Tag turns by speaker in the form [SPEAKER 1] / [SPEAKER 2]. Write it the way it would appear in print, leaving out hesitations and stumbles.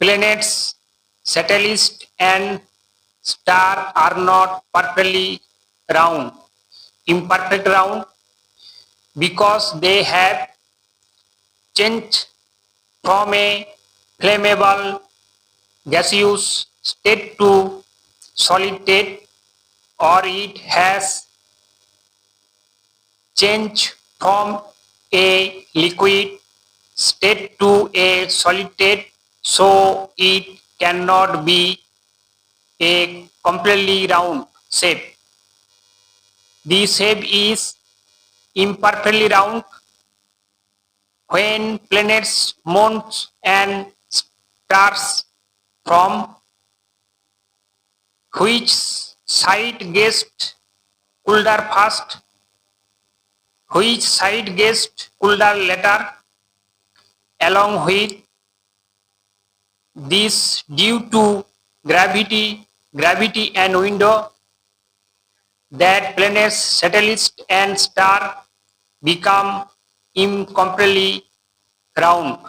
[SPEAKER 1] planets, satellites, and stars are not perfectly round, imperfect round, because they have changed from a flammable gaseous state to solid state, or it has changed from a liquid state to a solid state, so it cannot be a completely round shape. The shape is imperfectly round when planets, moons, and stars from which side gets colder first, which side gets colder later, along with this due to gravity and window, that planets, satellites, and stars become incompletely round.